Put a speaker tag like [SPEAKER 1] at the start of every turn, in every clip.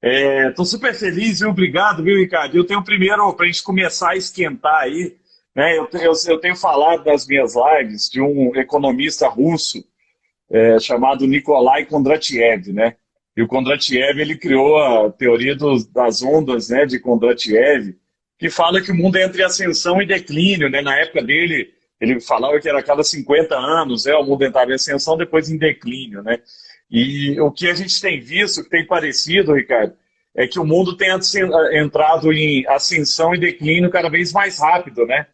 [SPEAKER 1] Estou super feliz e obrigado, viu, Ricardo? Eu tenho primeiro, para a gente começar a esquentar aí, né? Eu tenho falado nas minhas lives de um economista russo chamado Nikolai Kondratiev, né? E o Kondratiev ele criou a teoria das ondas, né, de Kondratiev, que fala que o mundo é entre ascensão e declínio, né? Na época dele, ele falava que era a cada 50 anos, o mundo entrava em ascensão, depois em declínio, né? E o que a gente tem visto, que tem parecido, Ricardo, é que o mundo tem entrado em ascensão e declínio cada vez mais rápido, né?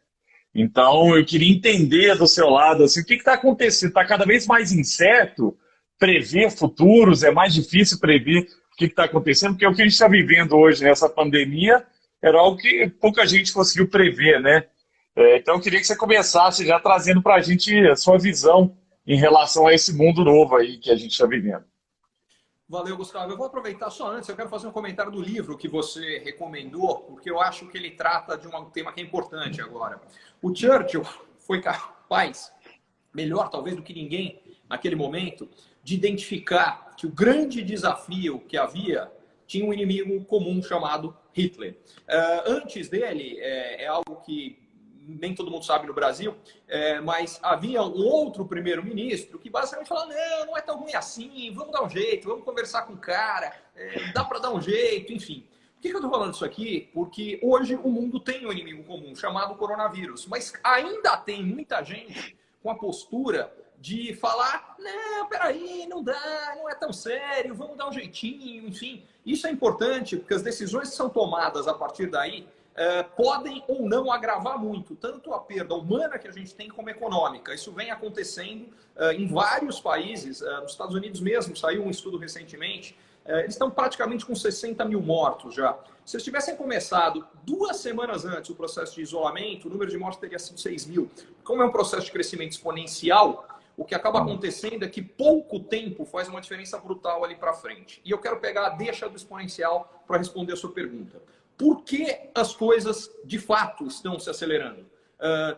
[SPEAKER 1] Então, eu queria entender do seu lado, assim, o que está acontecendo? Está cada vez mais incerto prever futuros, é mais difícil prever o que está acontecendo, porque o que a gente está vivendo hoje nessa pandemia era algo que pouca gente conseguiu prever, né? Então, eu queria que você começasse já trazendo para a gente a sua visão em relação a esse mundo novo aí que a gente está vivendo.
[SPEAKER 2] Valeu, Gustavo. Eu vou aproveitar só antes, eu quero fazer um comentário do livro que você recomendou, porque eu acho que ele trata de um tema que é importante agora. O Churchill foi capaz, melhor talvez do que ninguém naquele momento, de identificar que o grande desafio que havia tinha um inimigo comum chamado Hitler. Antes dele, é algo que nem todo mundo sabe no Brasil, mas havia um outro primeiro-ministro que basicamente falava, não é tão ruim assim, vamos dar um jeito, vamos conversar com o cara, dá para dar um jeito, enfim. Por que eu estou falando isso aqui? Porque hoje o mundo tem um inimigo comum chamado coronavírus, mas ainda tem muita gente com a postura de falar, não, peraí, não dá, não é tão sério, vamos dar um jeitinho, enfim. Isso é importante, porque as decisões que são tomadas a partir daí podem ou não agravar muito, tanto a perda humana que a gente tem como econômica. Isso vem acontecendo em vários países, nos Estados Unidos mesmo, saiu um estudo recentemente, eles estão praticamente com 60 mil mortos já. Se eles tivessem começado 2 semanas antes o processo de isolamento, o número de mortos teria sido 6 mil. Como é um processo de crescimento exponencial, o que acaba acontecendo é que pouco tempo faz uma diferença brutal ali para frente. E eu quero pegar a deixa do exponencial para responder a sua pergunta. Por que as coisas, de fato, estão se acelerando?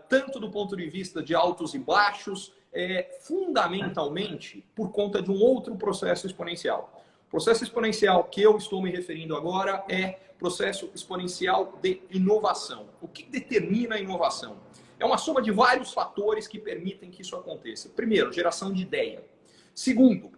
[SPEAKER 2] Tanto do ponto de vista de altos e baixos, fundamentalmente por conta de um outro processo exponencial. O processo exponencial que eu estou me referindo agora é processo exponencial de inovação. O que determina a inovação? É uma soma de vários fatores que permitem que isso aconteça. Primeiro, geração de ideia. Segundo,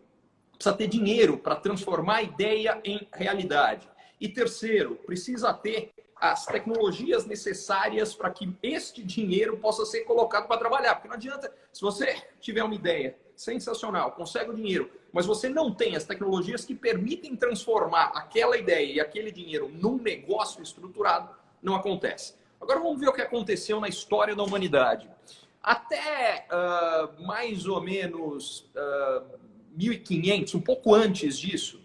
[SPEAKER 2] precisa ter dinheiro para transformar a ideia em realidade. E terceiro, precisa ter as tecnologias necessárias para que este dinheiro possa ser colocado para trabalhar. Porque não adianta, se você tiver uma ideia sensacional, consegue o dinheiro, mas você não tem as tecnologias que permitem transformar aquela ideia e aquele dinheiro num negócio estruturado, não acontece. Agora vamos ver o que aconteceu na história da humanidade. Até mais ou menos 1500, um pouco antes disso,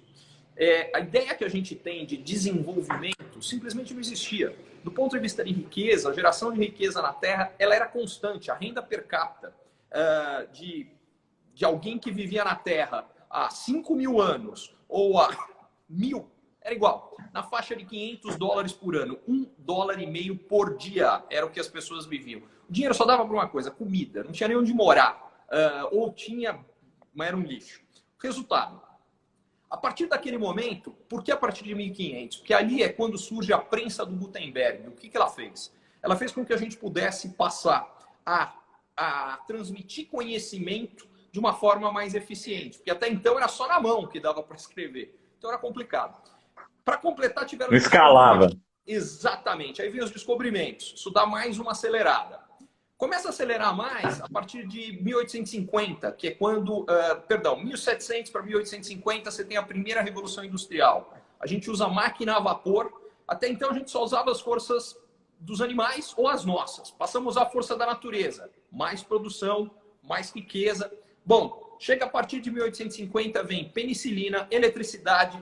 [SPEAKER 2] a ideia que a gente tem de desenvolvimento simplesmente não existia. Do ponto de vista de riqueza, a geração de riqueza na Terra, ela era constante. A renda per capita de alguém que vivia na Terra há 5 mil anos ou há 1000, era igual. Na faixa de $500 por ano, $1,50 por dia era o que as pessoas viviam. O dinheiro só dava para uma coisa, comida. Não tinha nem onde morar. Ou tinha, mas era um lixo. Resultado. A partir daquele momento, por que a partir de 1500? Porque ali é quando surge a prensa do Gutenberg. O que ela fez? Ela fez com que a gente pudesse passar a transmitir conhecimento de uma forma mais eficiente. Porque até então era só na mão que dava para escrever. Então era complicado. Para completar, tiveram...
[SPEAKER 1] Não escalava.
[SPEAKER 2] Exatamente. Aí vem os descobrimentos. Isso dá mais uma acelerada. Começa a acelerar mais a partir de 1850, que é quando, 1700 para 1850, você tem a primeira revolução industrial. A gente usa máquina a vapor. Até então a gente só usava as forças dos animais ou as nossas. Passamos a usar a força da natureza. Mais produção, mais riqueza. Bom, chega a partir de 1850, vem penicilina, eletricidade,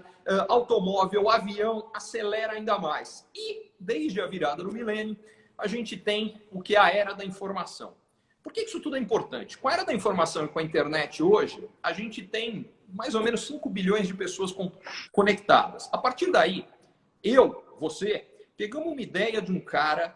[SPEAKER 2] automóvel, avião, acelera ainda mais. E desde a virada do milênio, a gente tem o que é a era da informação. Por que isso tudo é importante? Com a era da informação e com a internet hoje, a gente tem mais ou menos 5 bilhões de pessoas conectadas. A partir daí, você, pegamos uma ideia de um cara,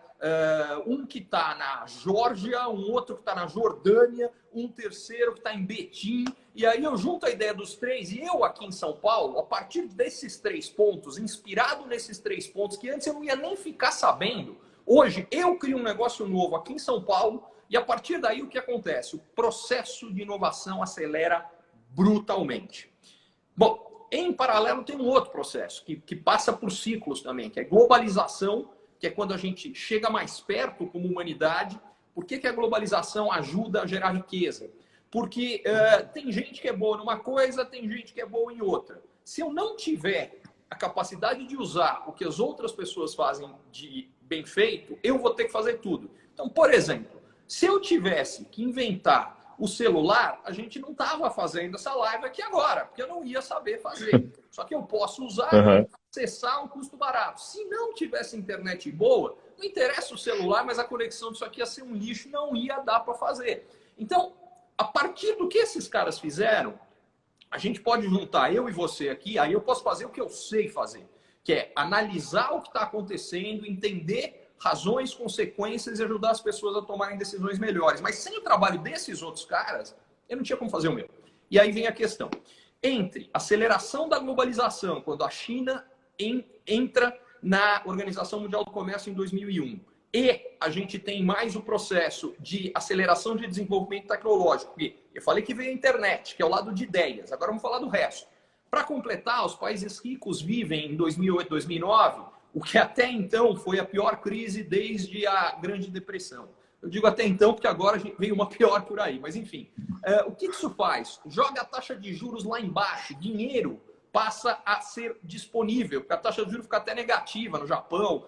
[SPEAKER 2] um que está na Geórgia, um outro que está na Jordânia, um terceiro que está em Betim, E aí eu junto a ideia dos três, e eu aqui em São Paulo, a partir desses 3 pontos, inspirado nesses 3 pontos, que antes eu não ia nem ficar sabendo, hoje eu crio um negócio novo aqui em São Paulo, e a partir daí o que acontece? O processo de inovação acelera brutalmente. Bom, em paralelo tem um outro processo, que passa por ciclos também, que é globalização, que é quando a gente chega mais perto como humanidade. Por que a globalização ajuda a gerar riqueza? Porque tem gente que é boa numa coisa, tem gente que é boa em outra. Se eu não tiver a capacidade de usar o que as outras pessoas fazem de bem feito, eu vou ter que fazer tudo. Então, por exemplo, se eu tivesse que inventar o celular, a gente não estava fazendo essa live aqui agora, porque eu não ia saber fazer. Só que eu posso usar e acessar a um custo barato. Se não tivesse internet boa, não interessa o celular, mas a conexão disso aqui ia ser um lixo, não ia dar para fazer. Então, a partir do que esses caras fizeram, a gente pode juntar eu e você aqui, aí eu posso fazer o que eu sei fazer, que é analisar o que está acontecendo, entender razões, consequências e ajudar as pessoas a tomarem decisões melhores. Mas sem o trabalho desses outros caras, eu não tinha como fazer o meu. E aí vem a questão. Entre aceleração da globalização, quando a China entra na Organização Mundial do Comércio em 2001, e a gente tem mais o processo de aceleração de desenvolvimento tecnológico. Porque eu falei que veio a internet, que é o lado de ideias. Agora vamos falar do resto. Para completar, os países ricos vivem em 2008, 2009, o que até então foi a pior crise desde a Grande Depressão. Eu digo até então porque agora veio uma pior por aí. Mas enfim, o que isso faz? Joga a taxa de juros lá embaixo, dinheiro passa a ser disponível, porque a taxa de juros fica até negativa no Japão,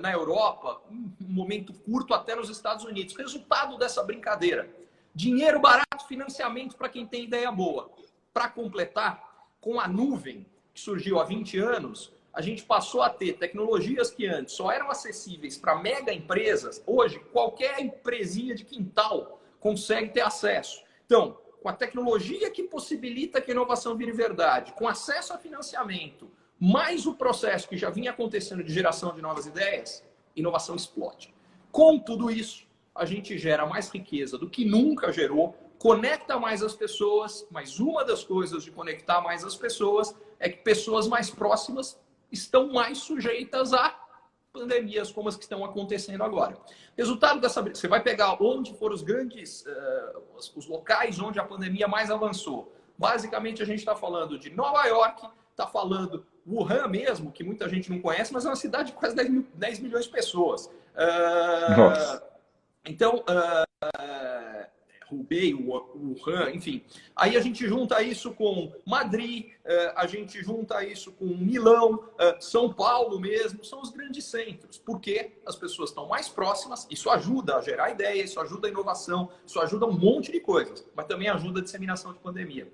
[SPEAKER 2] na Europa, um momento curto até nos Estados Unidos. Resultado dessa brincadeira: dinheiro barato, financiamento para quem tem ideia boa. Para completar, com a nuvem, que surgiu há 20 anos, a gente passou a ter tecnologias que antes só eram acessíveis para mega empresas. Hoje, qualquer empresinha de quintal consegue ter acesso. Então, com a tecnologia que possibilita que a inovação vire verdade, com acesso a financiamento, mais o processo que já vinha acontecendo de geração de novas ideias, inovação explode. Com tudo isso, a gente gera mais riqueza do que nunca gerou, conecta mais as pessoas, mas uma das coisas de conectar mais as pessoas é que pessoas mais próximas estão mais sujeitas a pandemias como as que estão acontecendo agora. Resultado dessa... Você vai pegar onde foram os grandes... os locais onde a pandemia mais avançou. Basicamente, a gente está falando de Nova York, está falando Wuhan mesmo, que muita gente não conhece, mas é uma cidade de quase 10 milhões de pessoas. Então, Hubei, Wuhan, enfim. Aí a gente junta isso com Madrid, a gente junta isso com Milão, São Paulo mesmo, são os grandes centros, porque as pessoas estão mais próximas, isso ajuda a gerar ideias, isso ajuda a inovação, isso ajuda um monte de coisas, mas também ajuda a disseminação de pandemia.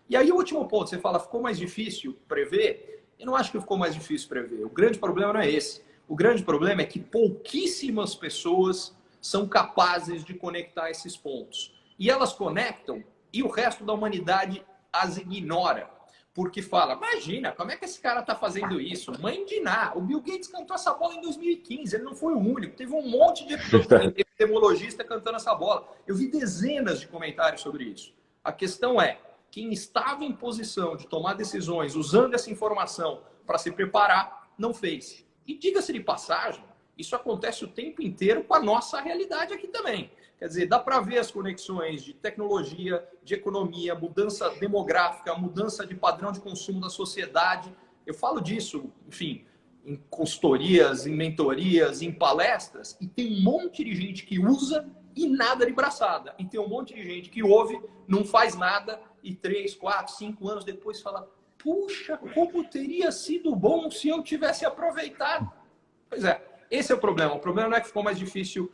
[SPEAKER 2] E aí o último ponto, você fala, ficou mais difícil prever? Eu não acho que ficou mais difícil prever, o grande problema não é esse. O grande problema é que pouquíssimas pessoas são capazes de conectar esses pontos. E elas conectam e o resto da humanidade as ignora. Porque fala, imagina, como é que esse cara está fazendo isso? Mãe de Ná, o Bill Gates cantou essa bola em 2015, ele não foi o único. Teve um monte de epidemiologista cantando essa bola. Eu vi dezenas de comentários sobre isso. A questão é, quem estava em posição de tomar decisões usando essa informação para se preparar, não fez. E diga-se de passagem, isso acontece o tempo inteiro com a nossa realidade aqui também. Quer dizer, dá para ver as conexões de tecnologia, de economia, mudança demográfica, mudança de padrão de consumo da sociedade. Eu falo disso, enfim, em consultorias, em mentorias, em palestras, e tem um monte de gente que usa e nada de braçada. E tem um monte de gente que ouve, não faz nada, e 3, 4, 5 anos depois fala, puxa, como teria sido bom se eu tivesse aproveitado. Pois é, esse é o problema. O problema não é que ficou mais difícil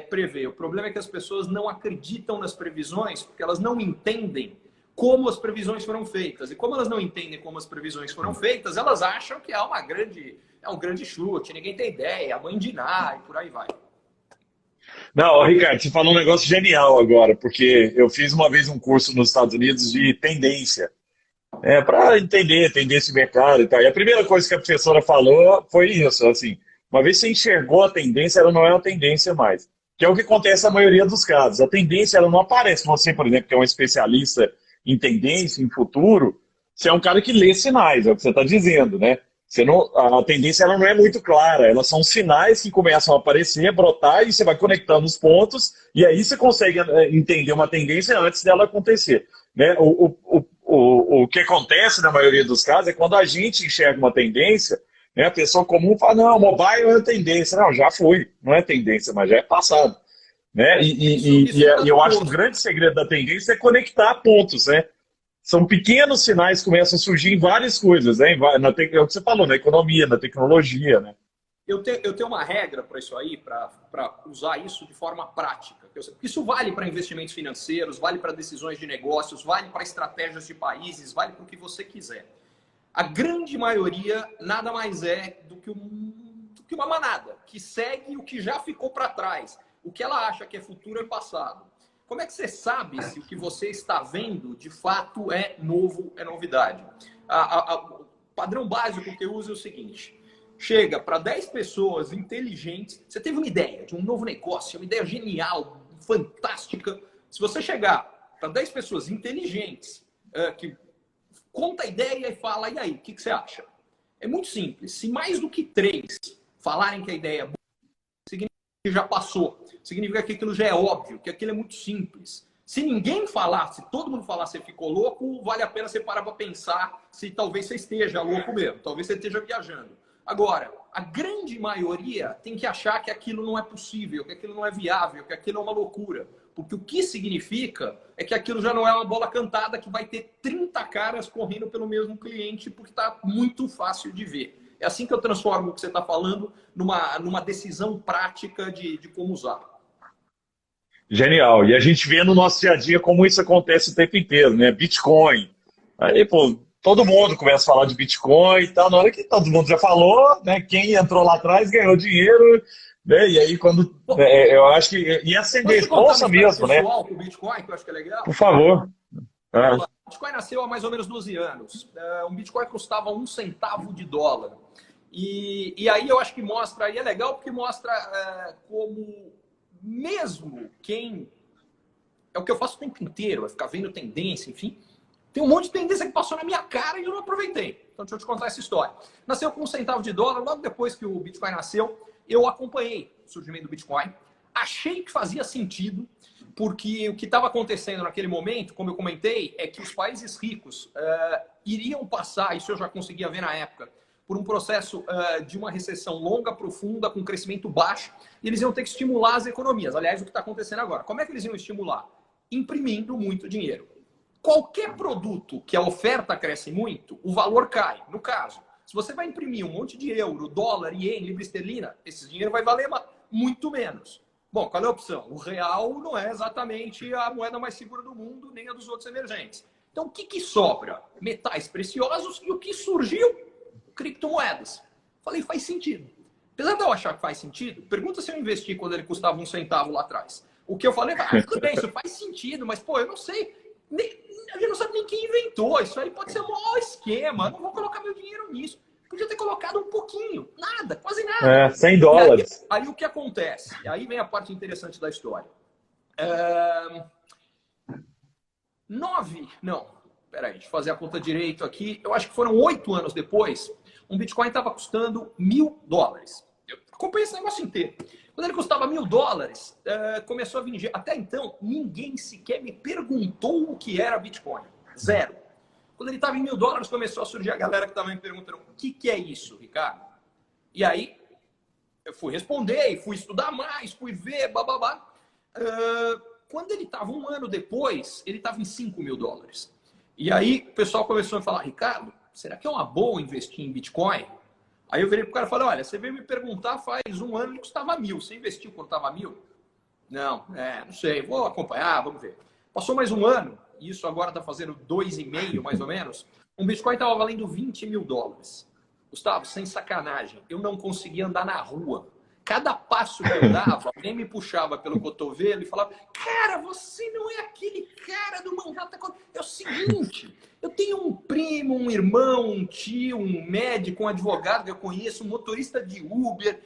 [SPEAKER 2] prever. O problema é que as pessoas não acreditam nas previsões porque elas não entendem como as previsões foram feitas. E como elas não entendem como as previsões foram feitas, elas acham que é um grande chute, ninguém tem ideia, a mãe de Ná e por aí vai.
[SPEAKER 1] Não, Ricardo, você falou um negócio genial agora, porque eu fiz uma vez um curso nos Estados Unidos de tendência, para entender esse mercado e tal. E a primeira coisa que a professora falou foi isso, assim, uma vez que você enxergou a tendência, ela não é uma tendência mais. Que é o que acontece na maioria dos casos. A tendência, ela não aparece. Você, por exemplo, que é um especialista em tendência, em futuro, você é um cara que lê sinais, é o que você está dizendo, né? Você não, a tendência ela não é muito clara, elas são sinais que começam a aparecer, brotar, e você vai conectando os pontos, e aí você consegue entender uma tendência antes dela acontecer. Né? O que acontece na maioria dos casos é quando a gente enxerga uma tendência, né, a pessoa comum fala, não, mobile é tendência. Não, já foi, não é tendência, mas já é passado. Né? E eu acho que o grande segredo da tendência é conectar pontos, né? São pequenos sinais que começam a surgir em várias coisas, né? É o que você falou, na economia, na tecnologia, né?
[SPEAKER 2] Eu tenho uma regra para isso aí, para usar isso de forma prática. Isso vale para investimentos financeiros, vale para decisões de negócios, vale para estratégias de países, vale para o que você quiser. A grande maioria nada mais é do que uma manada, que segue o que já ficou para trás. O que ela acha que é futuro é passado. Como é que você sabe se o que você está vendo, de fato, é novo, é novidade? O padrão básico que eu uso é o seguinte. Chega para 10 pessoas inteligentes, você teve uma ideia de um novo negócio, uma ideia genial, fantástica. Se você chegar para 10 pessoas inteligentes, que conta a ideia e fala, e aí, o que você acha? É muito simples. Se mais do que 3 falarem que a ideia é boa, significa que já passou. Significa que aquilo já é óbvio, que aquilo é muito simples. Se ninguém falar, se todo mundo falar você ficou louco, vale a pena você parar para pensar se talvez você esteja louco mesmo, talvez você esteja viajando. Agora, a grande maioria tem que achar que aquilo não é possível, que aquilo não é viável, que aquilo é uma loucura. Porque o que significa é que aquilo já não é uma bola cantada que vai ter 30 caras correndo pelo mesmo cliente, porque está muito fácil de ver. É assim que eu transformo o que você está falando numa decisão prática de como usar.
[SPEAKER 1] Genial. E a gente vê no nosso dia a dia como isso acontece o tempo inteiro, né? Bitcoin. Aí, pô, todo mundo começa a falar de Bitcoin e tal. Na hora que todo mundo já falou, né? Quem entrou lá atrás ganhou dinheiro, né? E aí, quando. Eu acho que. E acender responsa mesmo, né?
[SPEAKER 2] Com o Bitcoin, que eu acho que é legal.
[SPEAKER 1] Por favor.
[SPEAKER 2] O Bitcoin nasceu há mais ou menos 12 anos. Um Bitcoin custava 1 centavo de dólar. E aí eu acho que mostra, aí é legal porque mostra como mesmo quem... É o que eu faço o tempo inteiro, é ficar vendo tendência, enfim. Tem um monte de tendência que passou na minha cara e eu não aproveitei. Então deixa eu te contar essa história. Nasceu com 1 centavo de dólar, logo depois que o Bitcoin nasceu, eu acompanhei o surgimento do Bitcoin. Achei que fazia sentido, porque o que estava acontecendo naquele momento, como eu comentei, é que os países ricos iriam passar, isso eu já conseguia ver na época, por um processo de uma recessão longa, profunda, com crescimento baixo, e eles iam ter que estimular as economias. Aliás, o que está acontecendo agora. Como é que eles iam estimular? Imprimindo muito dinheiro. Qualquer produto que a oferta cresce muito, o valor cai. No caso, se você vai imprimir um monte de euro, dólar, ien, libra esterlina, esse dinheiro vai valer muito menos. Bom, qual é a opção? O real não é exatamente a moeda mais segura do mundo, nem a dos outros emergentes. Então, o que sobra? Metais preciosos e o que surgiu? Criptomoedas. Falei, faz sentido. Apesar de eu achar que faz sentido, pergunta se eu investi quando ele custava 1 centavo lá atrás. O que eu falei, tudo bem, isso faz sentido, mas, pô, eu não sei. A gente não sabe nem quem inventou. Isso aí pode ser um maior esquema. Eu não vou colocar meu dinheiro nisso. Podia ter colocado um pouquinho. Nada, quase nada.
[SPEAKER 1] $100.
[SPEAKER 2] Aí o que acontece? E aí vem a parte interessante da história. Peraí, deixa eu fazer a conta direito aqui. Eu acho que foram 8 anos depois, um Bitcoin estava custando $1.000. Eu acompanhei esse negócio inteiro. Quando ele custava $1.000, começou a vir... Até então, ninguém sequer me perguntou o que era Bitcoin. Zero. Quando ele estava em $1.000, começou a surgir a galera que estava me perguntando o que é isso, Ricardo? E aí, eu fui responder, fui estudar mais, fui ver, bababá. Quando ele estava 1 ano depois, ele estava em $5.000. E aí, o pessoal começou a falar, Ricardo, será que é uma boa investir em Bitcoin? Aí eu virei pro cara e falei, olha, você veio me perguntar faz 1 ano que custava 1.000. Você investiu quando estava 1.000? Não, não sei, vou acompanhar, vamos ver. Passou mais 1 ano, e isso agora está fazendo 2,5 mais ou menos, um Bitcoin estava valendo $20.000. Gustavo, sem sacanagem, eu não conseguia andar na rua. Cada passo que eu dava, alguém me puxava pelo cotovelo e falava, cara, você não é aquele cara do Manhattan. É o seguinte, eu tenho um primo, um irmão, um tio, um médico, um advogado que eu conheço, um motorista de Uber,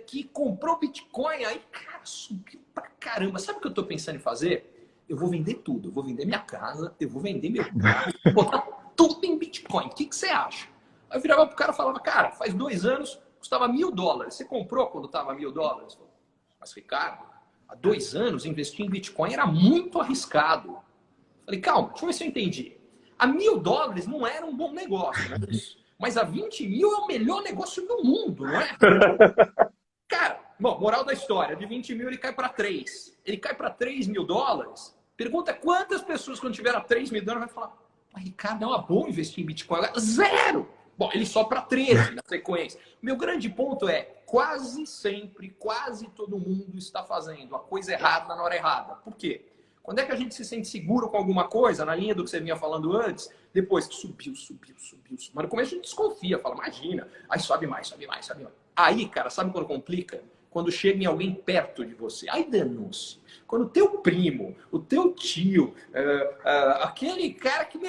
[SPEAKER 2] que comprou Bitcoin. Aí, cara, subiu pra caramba. Sabe o que eu tô pensando em fazer? eu vou vender tudo. Eu vou vender minha casa, eu vou vender meu carro, vou botar tudo em Bitcoin. O que você acha? Aí eu virava pro cara e falava, cara, faz 2 anos, custava $1.000. Você comprou quando estava $1.000? Mas, Ricardo, há 2 anos investir em Bitcoin era muito arriscado. Falei, calma, deixa eu ver se eu entendi. A $1.000 não era um bom negócio, né? Mas a 20 mil é o melhor negócio do mundo, não é? Cara, bom, moral da história, de 20 mil ele cai para 3. Ele cai para $3.000. Pergunta quantas pessoas quando tiver a $3.000 vai falar, Ricardo, é uma boa investir em Bitcoin. 0! Bom, ele só para 13 na sequência. Meu grande ponto é, quase sempre, quase todo mundo está fazendo a coisa errada na hora errada. Por quê? Quando é que a gente se sente seguro com alguma coisa, na linha do que você vinha falando antes, depois subiu. Mas no começo a gente desconfia, fala, imagina, aí sobe mais. Aí, cara, sabe quando complica? Quando chega em alguém perto de você. Aí danou-se. Quando o teu primo, o teu tio, aquele cara que,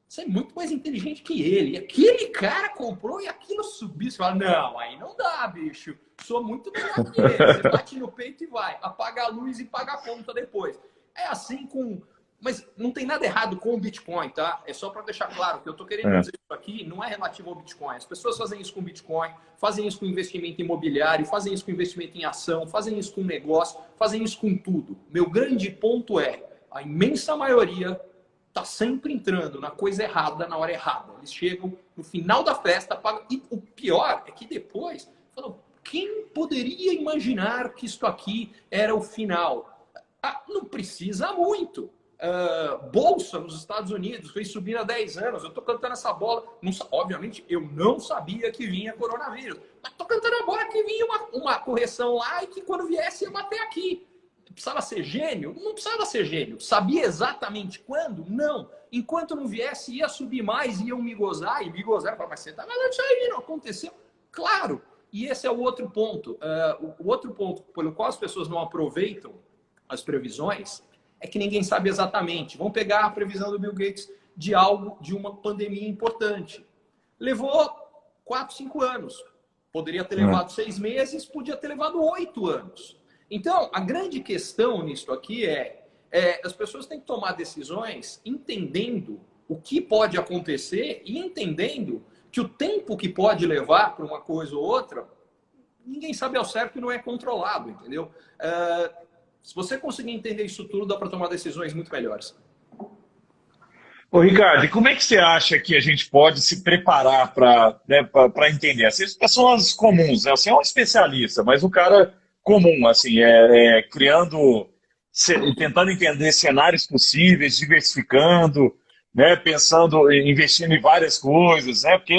[SPEAKER 2] você é muito mais inteligente que ele. E aquele cara comprou e aquilo subiu. Você fala, não, aí não dá, bicho. Sou muito melhor que ele. Você bate no peito e vai. Apaga a luz e paga a conta depois. É assim com... Mas não tem nada errado com o Bitcoin, tá? É só para deixar claro que eu tô querendo dizer isso aqui não é relativo ao Bitcoin. As pessoas fazem isso com Bitcoin, fazem isso com investimento imobiliário, fazem isso com investimento em ação, fazem isso com negócio, fazem isso com tudo. Meu grande ponto é, a imensa maioria tá sempre entrando na coisa errada, na hora errada. Eles chegam no final da festa, pagam... E o pior é que depois falam, quem poderia imaginar que isso aqui era o final? Não precisa muito. Bolsa nos Estados Unidos foi subindo há 10 anos. Eu tô cantando essa bola. Obviamente, eu não sabia que vinha coronavírus. Mas tô cantando a bola que vinha uma correção lá e que quando viesse ia bater aqui. Precisava ser gênio? Não precisava ser gênio. Sabia exatamente quando? Não. Enquanto não viesse, ia subir mais, iam me gozar. E me gozar, mas você tá falando isso aí, não aconteceu? Claro. E esse é o outro ponto. O outro ponto pelo qual as pessoas não aproveitam as previsões é que ninguém sabe exatamente. Vamos pegar a previsão do Bill Gates de uma pandemia importante. Levou 4, 5 anos. Poderia ter levado 6 meses, podia ter levado 8 anos. Então, a grande questão nisso aqui as pessoas têm que tomar decisões entendendo o que pode acontecer e entendendo que o tempo que pode levar para uma coisa ou outra, ninguém sabe ao certo e não é controlado, entendeu? Se você conseguir entender isso tudo, dá para tomar decisões muito melhores.
[SPEAKER 1] Ô, Ricardo, e como é que você acha que a gente pode se preparar para entender? Assim, as pessoas comuns, né? Você é um especialista, mas o cara comum, assim, tentando entender cenários possíveis, diversificando, né? Pensando, investindo em várias coisas, né? Porque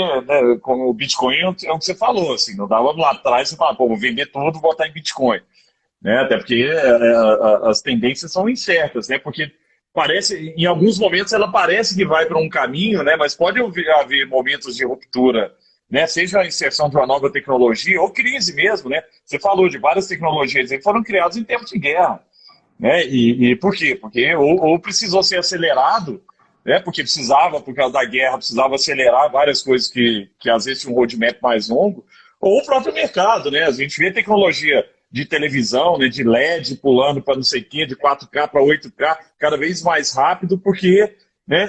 [SPEAKER 1] com o Bitcoin é o que você falou, assim, não dava lá atrás você falar, vou vender tudo e botar em Bitcoin. Né? Até porque as tendências são incertas, né? Porque em alguns momentos ela parece que vai para um caminho, né? Mas pode haver momentos de ruptura, né? Seja a inserção de uma nova tecnologia ou crise mesmo, né? Você falou de várias tecnologias que foram criadas em tempos de guerra, né? E por quê? Porque ou precisou ser acelerado, né? Porque por causa da guerra, precisava acelerar várias coisas que às vezes tinham um roadmap mais longo, ou o próprio mercado, né? A gente vê tecnologia de televisão, né, de LED pulando para não sei o quê, de 4K para 8K, cada vez mais rápido, porque né,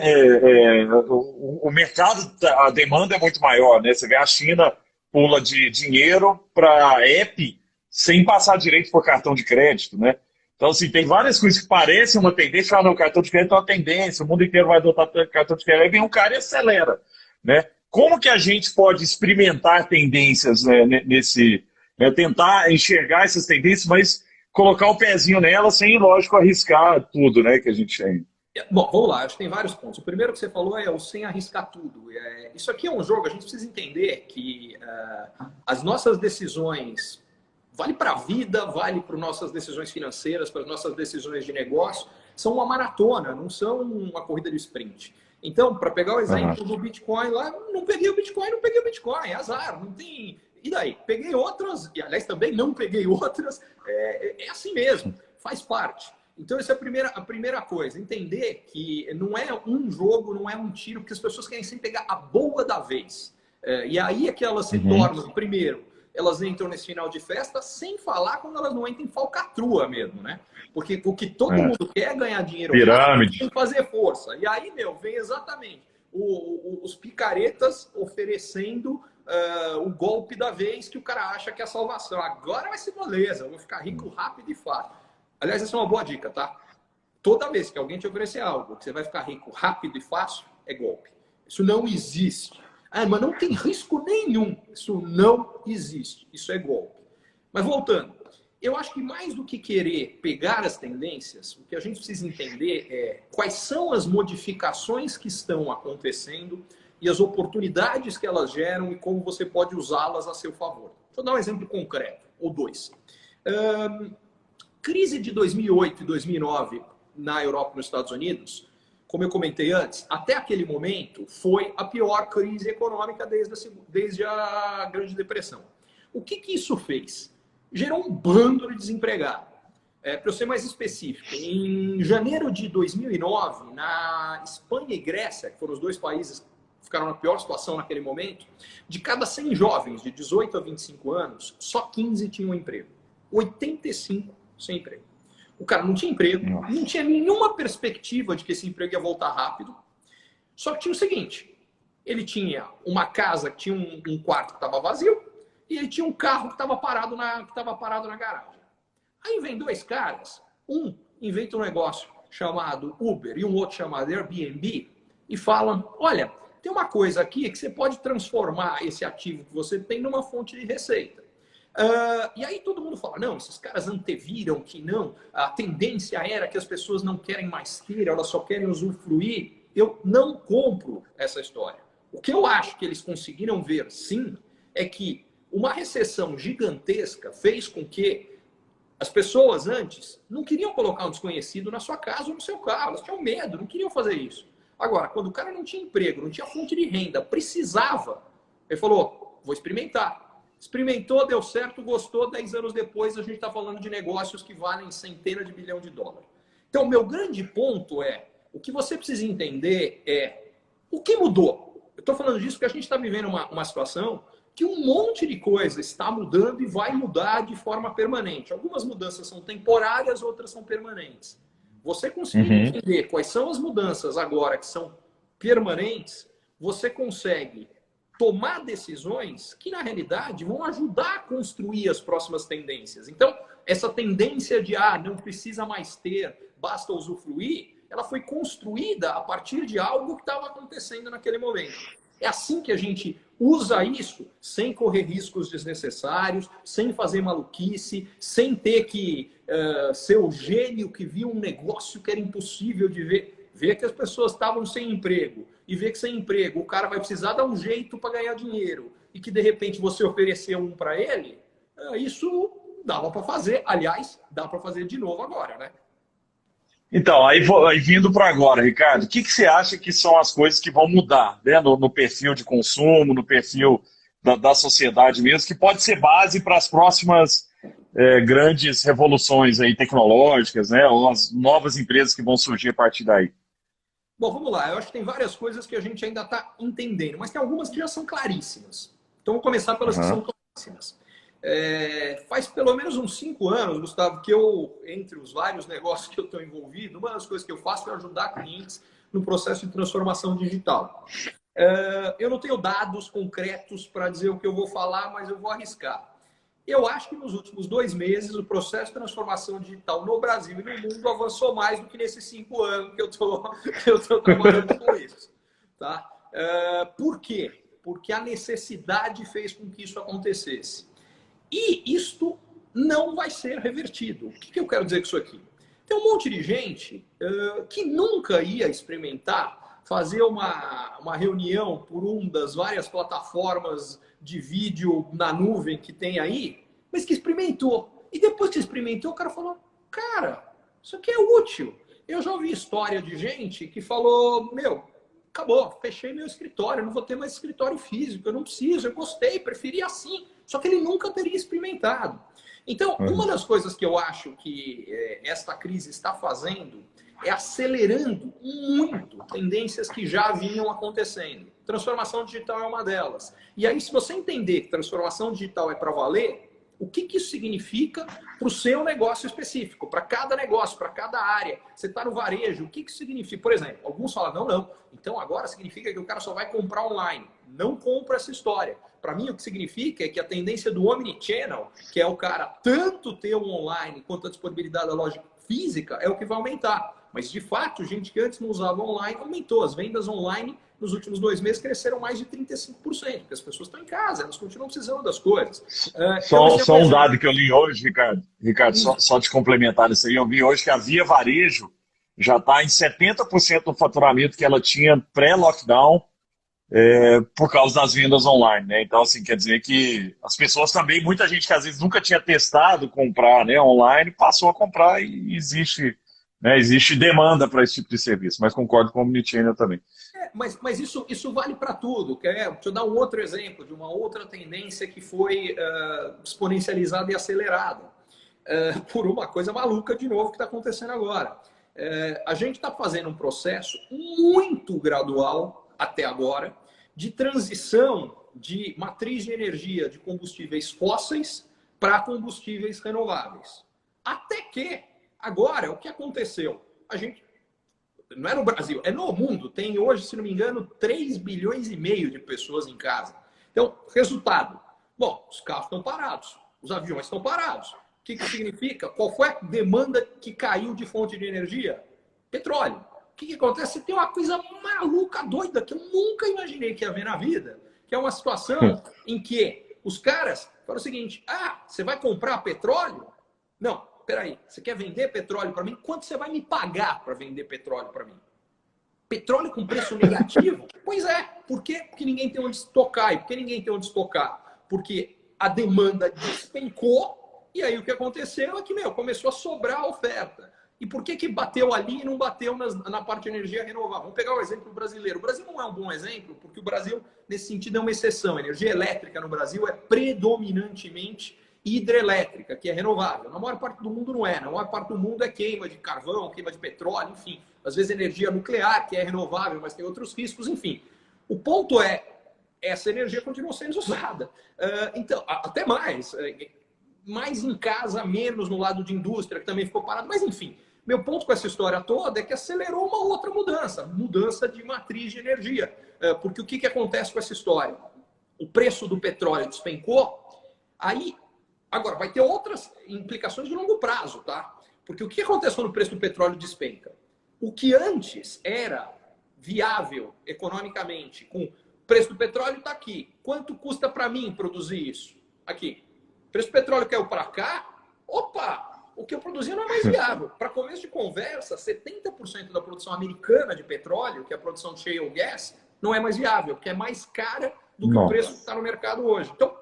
[SPEAKER 1] o mercado, a demanda é muito maior. Né? Você vê a China pula de dinheiro para app sem passar direito por cartão de crédito. Né? Então, assim, tem várias coisas que parecem uma tendência, o cartão de crédito é uma tendência, o mundo inteiro vai adotar cartão de crédito, aí vem um cara e acelera. Né? Como que a gente pode experimentar tendências, né, tentar enxergar essas tendências, mas colocar o pezinho nela sem, lógico, arriscar tudo, né, que a gente tem.
[SPEAKER 2] Bom, vamos lá, acho que tem vários pontos. O primeiro que você falou é o sem arriscar tudo. Isso aqui é um jogo, a gente precisa entender que as nossas decisões, vale para a vida, vale para as nossas decisões financeiras, para as nossas decisões de negócio, são uma maratona, não são uma corrida de sprint. Então, para pegar o exemplo do Bitcoin lá, não peguei o Bitcoin, é azar, não tem... E daí? Peguei outras, e aliás também não peguei outras, é assim mesmo, faz parte. Então essa é a primeira coisa, entender que não é um jogo, não é um tiro, porque as pessoas querem sempre pegar a boa da vez. E aí é que elas se tornam, primeiro, elas entram nesse final de festa, sem falar quando elas não entram em falcatrua mesmo, né? Porque o que todo mundo quer é ganhar dinheiro rápido, sem fazer força. E aí, meu, vem exatamente os picaretas oferecendo o golpe da vez que o cara acha que é a salvação. Agora vai ser moleza, eu vou ficar rico rápido e fácil. Aliás, essa é uma boa dica, tá? Toda vez que alguém te oferecer algo que você vai ficar rico rápido e fácil, é golpe. Isso não existe. Ah, mas não tem risco nenhum. Isso não existe. Isso é golpe. Mas voltando, eu acho que mais do que querer pegar as tendências, o que a gente precisa entender é quais são as modificações que estão acontecendo e as oportunidades que elas geram e como você pode usá-las a seu favor. Deixa eu dar um exemplo concreto, ou dois. Crise de 2008 e 2009 na Europa e nos Estados Unidos, como eu comentei antes, até aquele momento foi a pior crise econômica desde a Grande Depressão. O que isso fez? Gerou um bando de desempregado. Para eu ser mais específico, em janeiro de 2009, na Espanha e Grécia, que foram os dois países que ficaram na pior situação naquele momento, de cada 100 jovens de 18 a 25 anos, só 15 tinham emprego. 85 sem emprego. O cara não tinha emprego, não tinha nenhuma perspectiva de que esse emprego ia voltar rápido. Só que tinha o seguinte, ele tinha uma casa que tinha um quarto que estava vazio e ele tinha um carro que estava parado na garagem. Aí vem dois caras, um inventa um negócio chamado Uber e um outro chamado Airbnb e falam, olha, tem uma coisa aqui que você pode transformar esse ativo que você tem numa fonte de receita. E aí todo mundo fala, não, esses caras anteviram que não, a tendência era que as pessoas não querem mais ter, elas só querem usufruir. Eu não compro essa história. O que eu acho que eles conseguiram ver, sim, é que uma recessão gigantesca fez com que as pessoas antes não queriam colocar um desconhecido na sua casa ou no seu carro, elas tinham medo, não queriam fazer isso. Agora, quando o cara não tinha emprego, não tinha fonte de renda, precisava, ele falou, vou experimentar. Experimentou, deu certo, gostou, 10 anos depois a gente está falando de negócios que valem centenas de bilhão de dólares. Então, o meu grande ponto é, o que você precisa entender é o que mudou. Eu estou falando disso porque a gente está vivendo uma situação que um monte de coisa está mudando e vai mudar de forma permanente. Algumas mudanças são temporárias, outras são permanentes. Você conseguir entender quais são as mudanças agora que são permanentes, você consegue tomar decisões que, na realidade, vão ajudar a construir as próximas tendências. Então, essa tendência de, não precisa mais ter, basta usufruir, ela foi construída a partir de algo que estava acontecendo naquele momento. É assim que a gente usa isso, sem correr riscos desnecessários, sem fazer maluquice, sem ter que ser o gênio que viu um negócio que era impossível de ver. Ver que as pessoas estavam sem emprego e ver que sem emprego o cara vai precisar dar um jeito para ganhar dinheiro e que de repente você ofereceu um para ele, isso dava para fazer. Aliás, dá para fazer de novo agora, né?
[SPEAKER 1] Então, aí vindo para agora, Ricardo, o que você acha que são as coisas que vão mudar, né, no perfil de consumo, no perfil da sociedade mesmo, que pode ser base para as próximas grandes revoluções aí tecnológicas, né, ou as novas empresas que vão surgir a partir daí?
[SPEAKER 2] Bom, vamos lá. Eu acho que tem várias coisas que a gente ainda está entendendo, mas tem algumas que já são claríssimas. Então, vou começar pelas que são claríssimas. Faz pelo menos uns 5 anos, Gustavo, que eu, entre os vários negócios que eu estou envolvido, uma das coisas que eu faço é ajudar clientes no processo de transformação digital. Eu não tenho dados concretos para dizer o que eu vou falar, mas eu vou arriscar. Eu acho que nos últimos 2 meses o processo de transformação digital no Brasil e no mundo avançou mais do que nesses 5 anos que eu estou trabalhando com isso. Tá? Por quê? Porque a necessidade fez com que isso acontecesse. E isto não vai ser revertido. O que eu quero dizer com isso aqui? Tem um monte de gente que nunca ia experimentar fazer uma reunião por uma das várias plataformas de vídeo na nuvem que tem aí, mas que experimentou. E depois que experimentou, o cara falou, cara, isso aqui é útil. Eu já ouvi história de gente que falou, acabou, fechei meu escritório, não vou ter mais escritório físico, eu não preciso, eu gostei, preferi assim. Só que ele nunca teria experimentado. Então, uma das coisas que eu acho que esta crise está fazendo é acelerando muito tendências que já vinham acontecendo. Transformação digital é uma delas. E aí, se você entender que transformação digital é para valer, o que isso significa para o seu negócio específico, para cada negócio, para cada área? Você está no varejo, o que isso significa? Por exemplo, alguns falam, não. Então agora significa que o cara só vai comprar online. Não compra essa história. Para mim, o que significa é que a tendência do omnichannel, que é o cara tanto ter o online quanto a disponibilidade da loja física, é o que vai aumentar. Mas, de fato, gente que antes não usava online, aumentou. As vendas online nos últimos 2 meses cresceram mais de 35%, porque as pessoas estão em casa, elas continuam precisando das coisas.
[SPEAKER 1] Só um dado que eu li hoje, Ricardo. Ricardo, só te complementar isso aí, eu vi hoje que a Via Varejo já está em 70% do faturamento que ela tinha pré-lockdown, por causa das vendas online, né? Então, assim, quer dizer que as pessoas também, muita gente que às vezes nunca tinha testado comprar, né, online, passou a comprar e existe, né, existe demanda para esse tipo de serviço, mas concordo com o Omnichannel também.
[SPEAKER 2] Mas isso vale para tudo. Deixa eu dar um outro exemplo de uma outra tendência que foi exponencializada e acelerada por uma coisa maluca de novo que está acontecendo agora. A gente está fazendo um processo muito gradual até agora de transição de matriz de energia de combustíveis fósseis para combustíveis renováveis. Até que agora o que aconteceu? A gente não é no Brasil, é no mundo. Tem hoje, se não me engano, 3,5 bilhões de pessoas em casa. Então, resultado. Bom, os carros estão parados, os aviões estão parados. O que significa? Qual foi a demanda que caiu de fonte de energia? Petróleo. O que acontece? Você tem uma coisa maluca, doida, que eu nunca imaginei que ia ver na vida, que é uma situação em que os caras falam o seguinte, você vai comprar petróleo? Não. Peraí, você quer vender petróleo para mim? Quanto você vai me pagar para vender petróleo para mim? Petróleo com preço negativo? Pois é. Por quê? Porque ninguém tem onde estocar. E por que ninguém tem onde estocar? Porque a demanda despencou e aí o que aconteceu é que, começou a sobrar a oferta. E por que bateu ali e não bateu na parte de energia renovável? Vamos pegar o exemplo brasileiro. O Brasil não é um bom exemplo, porque o Brasil, nesse sentido, é uma exceção. A energia elétrica no Brasil é predominantemente hidrelétrica, que é renovável. Na maior parte do mundo não é. Na maior parte do mundo é queima de carvão, queima de petróleo, enfim. Às vezes energia nuclear, que é renovável, mas tem outros riscos, enfim. O ponto é, essa energia continua sendo usada. Então, até mais em casa, menos no lado de indústria, que também ficou parado, mas enfim. Meu ponto com essa história toda é que acelerou uma outra mudança de matriz de energia. Porque o que acontece com essa história? O preço do petróleo despencou, aí agora, vai ter outras implicações de longo prazo, tá? Porque o que acontece quando o preço do petróleo despenca? O que antes era viável economicamente, com o preço do petróleo está aqui. Quanto custa para mim produzir isso? Aqui. O preço do petróleo caiu para cá, o que eu produzia não é mais viável. Para começo de conversa, 70% da produção americana de petróleo, que é a produção de shale gas, não é mais viável, porque é mais cara do que o preço que está no mercado hoje. Então,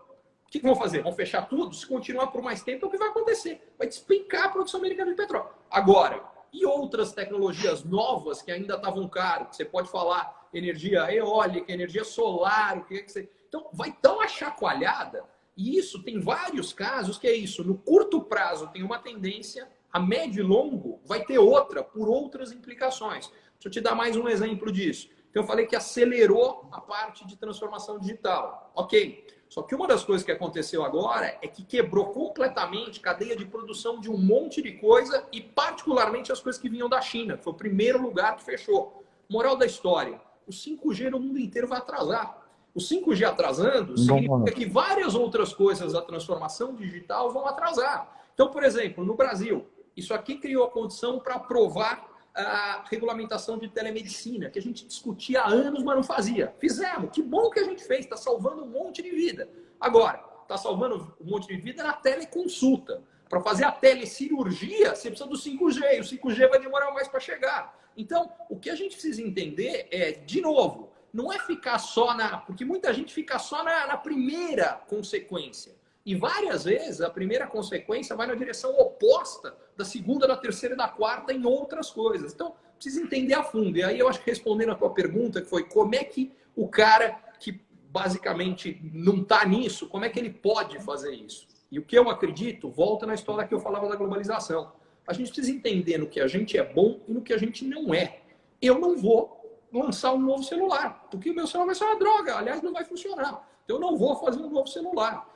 [SPEAKER 2] o que vão fazer? Vão fechar tudo? Se continuar por mais tempo, é o que vai acontecer. Vai despencar a produção americana de petróleo. Agora, e outras tecnologias novas que ainda estavam caras? Você pode falar energia eólica, energia solar, o que é que você... Então, vai dar uma chacoalhada. E isso tem vários casos que é isso. No curto prazo tem uma tendência, a médio e longo vai ter outra, por outras implicações. Deixa eu te dar mais um exemplo disso. Então, eu falei que acelerou a parte de transformação digital. Ok. Só que uma das coisas que aconteceu agora é que quebrou completamente a cadeia de produção de um monte de coisa e particularmente as coisas que vinham da China, que foi o primeiro lugar que fechou. Moral da história, o 5G no mundo inteiro vai atrasar. O 5G atrasando significa que várias outras coisas da transformação digital vão atrasar. Então, por exemplo, no Brasil, isso aqui criou a condição para aprovar a regulamentação de telemedicina, que a gente discutia há anos, mas não fazia. Fizemos. Que bom que a gente fez. Está salvando um monte de vida. Agora, está salvando um monte de vida na teleconsulta. Para fazer a telecirurgia, você precisa do 5G. E o 5G vai demorar mais para chegar. Então, o que a gente precisa entender é, de novo, não é ficar só na... Porque muita gente fica só na primeira consequência. E várias vezes a primeira consequência vai na direção oposta da segunda, da terceira e da quarta em outras coisas. Então, precisa entender a fundo. E aí eu acho que respondendo a tua pergunta, que foi como é que o cara que basicamente não está nisso, como é que ele pode fazer isso? E o que eu acredito, volta na história que eu falava da globalização. A gente precisa entender no que a gente é bom e no que a gente não é. Eu não vou lançar um novo celular, porque o meu celular vai ser uma droga, aliás, não vai funcionar. Então, eu não vou fazer um novo celular.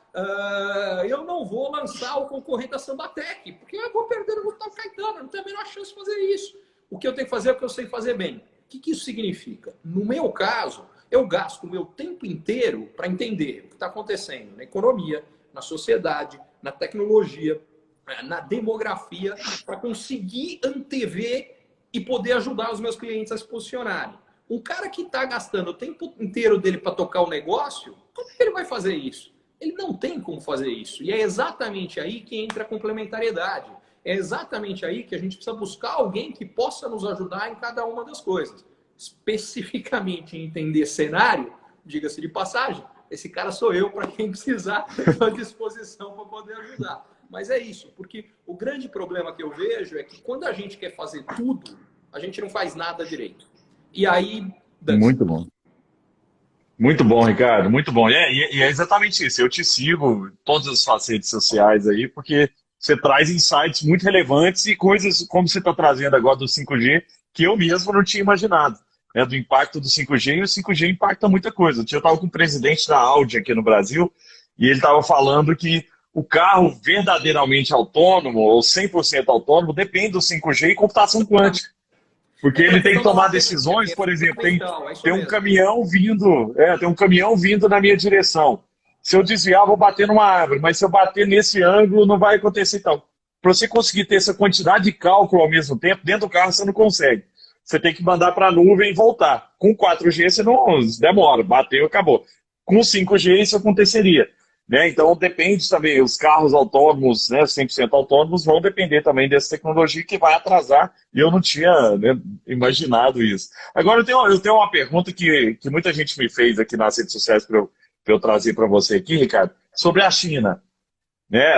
[SPEAKER 2] Eu não vou lançar o concorrente da Sambatec, porque eu vou perder o Gustavo Caetano, eu não tenho a menor chance de fazer isso. O que eu tenho que fazer é o que eu sei fazer bem. O que isso significa? No meu caso, eu gasto o meu tempo inteiro para entender o que está acontecendo na economia, na sociedade, na tecnologia, na demografia, para conseguir antever e poder ajudar os meus clientes a se posicionarem. Um cara que está gastando o tempo inteiro dele para tocar o negócio, como é que ele vai fazer isso? Ele não tem como fazer isso. E é exatamente aí que entra a complementariedade. É exatamente aí que a gente precisa buscar alguém que possa nos ajudar em cada uma das coisas. Especificamente em entender cenário, diga-se de passagem, esse cara sou eu para quem precisar, estou à disposição para poder ajudar. Mas é isso, porque o grande problema que eu vejo é que quando a gente quer fazer tudo, a gente não faz nada direito. E aí...
[SPEAKER 1] Muito bom. Muito bom, Ricardo, muito bom. E é exatamente isso. Eu te sigo em todas as suas redes sociais aí, porque você traz insights muito relevantes e coisas como você está trazendo agora do 5G, que eu mesmo não tinha imaginado, né, do impacto do 5G, e o 5G impacta muita coisa. Eu estava com o presidente da Audi aqui no Brasil, e ele estava falando que o carro verdadeiramente autônomo, ou 100% autônomo, depende do 5G e computação quântica. Porque ele tem que tomar decisões, por exemplo, tem um caminhão vindo, tem um caminhão vindo na minha direção. Se eu desviar, vou bater numa árvore, mas se eu bater nesse ângulo, não vai acontecer e tal. Para você conseguir ter essa quantidade de cálculo ao mesmo tempo, dentro do carro você não consegue. Você tem que mandar para a nuvem e voltar. Com 4G você não demora, bateu e acabou. Com 5G isso aconteceria. Né? Então depende também, os carros autônomos, né, 100% autônomos, vão depender também dessa tecnologia que vai atrasar, e eu não tinha, né, imaginado isso. Agora eu tenho uma pergunta que muita gente me fez aqui nas redes sociais para eu trazer para você aqui, Ricardo, sobre a China. Né?